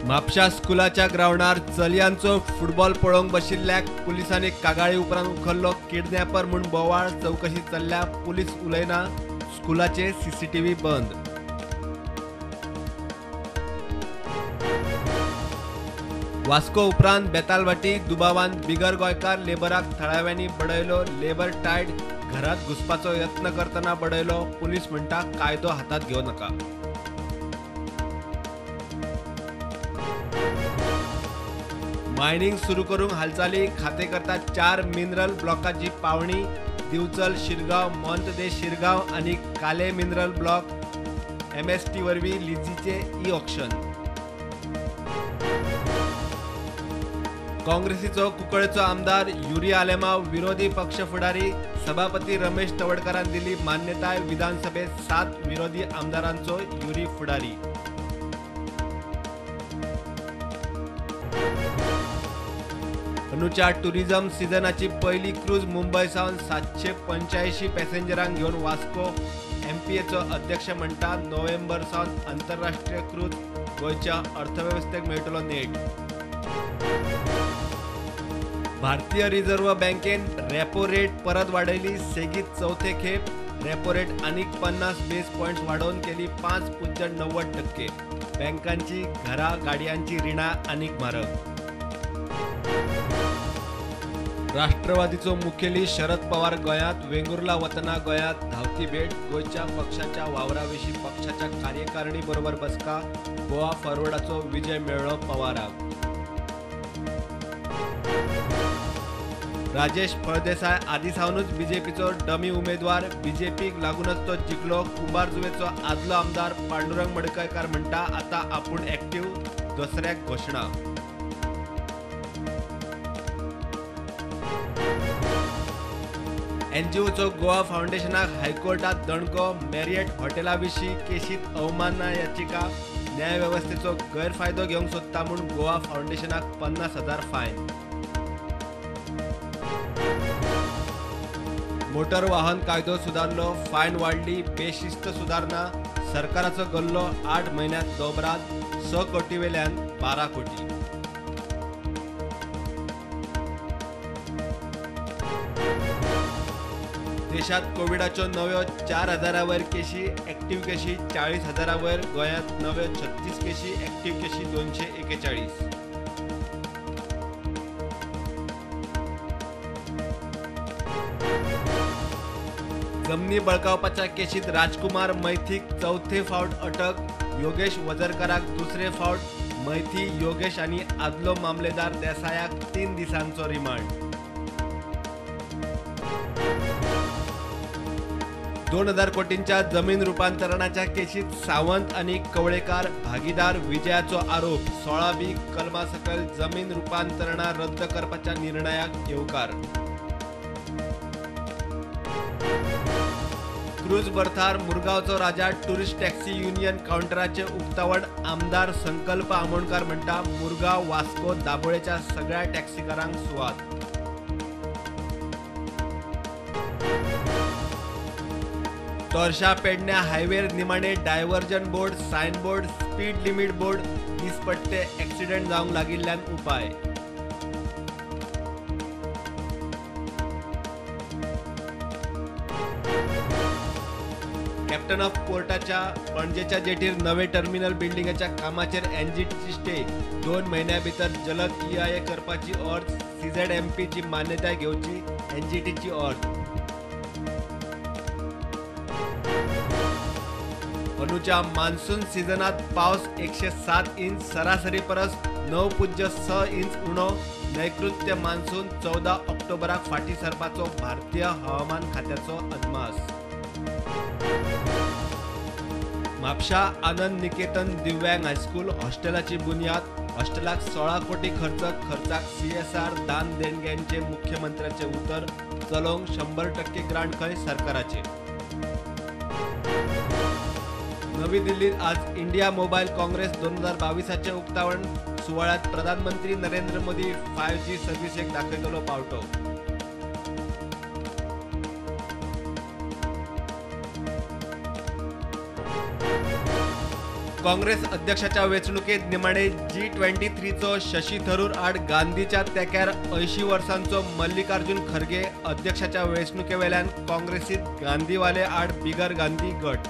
Mapusa स्कुलाच्या ग्राउंडार चलयांचो football पळोवंक बशिल्ल्याक पुलिसांनी कागाळी उपरांत उखल्लो. किडनॅपर म्हूण बोवाळ. चवकशी चल्ल्या. पुलीस उलयना. स्कुलाचे सीसीटीव्ही बंद. वास्को उपरांत बेतालवाटी दुबावान बिगर गोंयकार लेबराक थळाव्यांनी बडयलो. लेबर टायड घरात घुसपाचो यत्न करतना बडयलो. पुलीस म्हणटा कायदो हातात घेवं नाका. मायनिंग सुरू करूंक हालचाली. खाते करता 4 मिनरल ब्लॉकाची पावणी. दिवचल शिरगांव, मोंतदेश शिरगांव आनी काले मिनरल ब्लॉक. MST वरवीं लिजीचे ई-ऑक्शन. काँग्रेसीचो कुंकळेचो आमदार युरी आलेमाव विरोधी पक्ष फुडारी. सभापती रमेश तवडकरान दिली मान्यताय. विधानसभेत 7 विरोधी आमदारांचो युरी फुडारी. अंदूच्या टुरिझम सिजनाची पहिली क्रूज मुंबय सावन 785 पॅसेंजरांक घेवन वास्को. MPAचो अध्यक्ष म्हणटा नोव्हेंबर सावन आंतरराष्ट्रीय क्रूज गोंयच्या अर्थवेवस्थेक मेळटलो नेट. भारतीय रिझर्व्ह बँकेन रेपो रेट परत वाडयली. सेगीत चवथे खेप. रेपो रेट आनीक 50 बेस पॉयंट्स वाडोवन केली 5.90%. बँकांची घरां गाडयांची रिणां आनीक म्हारग. राष्ट्रवादीचो मुखेली शरद पवार गोंयांत. वेंगुर्ला वतना गोंयांत धांवती भेट. गोंयच्या पक्षाच्या वावराविशीं पक्षाच्या कार्यकारिणी बरोबर बसका. गोवा फॉरवर्डाचो विजय मेळ्ळो पवाराक. राजेश फळदेसाय आदी सावनूच बीजेपीचो डमी उमेदवार. बीजेपीक लागूनच तो जिखलो. कुंभारजुवेचो आदलो आमदार पांडुरंग मडकयकार म्हणटा आतां आपूण एक्टिव्ह. दुसऱ्याक घोशणा. NGOचो गोवा फावंडेशनाक हायकोर्टात दणको. मॅरियट हॉटेला विशीं केशींत अवमानना याचिका. न्याय वेवस्थेचो गैरफायदो घेवंक सोदता म्हूण गोवा फावंडेशनाक 50,000 फायन. मोटर वाहन कायदो सुदारलो. फायन वाडली. बेशिस्त सुदारणा. सरकाराचो गल्लो 8 म्हयन्यांत दोबराद. 6 कोटी वेल्यान 12 कोटी. देशात कोविडाच्यो नव्यो 4,000 वयर केशी. एक्टिव्ह केशी 40,000 वयर. गोंयांत नव्यो 36 केशी. एक्टिव्ह केशी 241. जमनी बळकावपाच्या केशींत राजकुमार मैथीक चवथे फावट अटक. योगेश वजरकाराक दुसरे फावट. मैथी, योगेश आनी आदलो मामलेदार देसायाक 3 दिसांचो रिमांड. 2,000 कोटींच्या जमीन रुपांतरणाच्या केशीत सावंत आणि कवळेकार भागीदार. विजयाचो आरोप. 16B कलमा सकयल जमीन रुपांतरणा रद्द करपाच्या निर्णयाक येवकार. क्रूज बर्थार मुरगांवचो राजा. टुरिस्ट टॅक्सी युनियन कावंटराचे उक्तावण. आमदार संकल्प आमोणकार म्हणटा मुरगांव, वास्को, दाबोळेच्या सगळ्या टॅक्सीकारांक सुवात. तोरशा पेडण्या हायवेर निमाणे diversion board, signboard, speed limit board. दिसपट्टे एक्सिडेंट जावंक लागिल्ल्यान उपाय. कॅप्टन ऑफ पोर्टाच्या पणजेच्या जेटीर नवे टर्मिनल बिल्डिंगाच्या कामाचेर NGTची स्टे. 2 म्हयन्या भितर जलद EIA करपाची अर्ज. CZMPची मान्यताय घेवची. NGTची अर्ज. अंदूच्या मान्सून सिजनात पावस 107 इंच. सरासरी परस 9.6 इंच उणो. नैऋत्य मान्सून 14 ऑक्टोबराक फाटीं सरपाचो भारतीय हवामान खात्याचो अदमास. म्हापशा आनंद निकेतन दिव्यांग हायस्कूल हॉस्टेलाची बुन्याद. हॉस्टेलाक 16 कोटी खर्च. खर्चाक CSR दान देणग्यांचे मुख्यमंत्र्याचे उतर. चलोवंक 100% ग्रांट खंय सरकाराचे. नवी दिल्लीत आज इंडिया मोबाईल काँग्रेस 2022चे उक्तावण. सुवाळ्यात प्रधानमंत्री नरेंद्र मोदी 5G सर्व्हिसेक दाखयतलो पावटो. काँग्रेस अध्यक्षाच्या वेंचणुकेत निमाणे G23चो शशी थरूर आड गांधीच्या तेंक्यार 80 वर्सांचो मल्लिकार्जुन खरगे अध्यक्षाच्या वेंचणुके वेल्यान काँग्रेसीत गांधीवाले आड बिगर गांधी गट।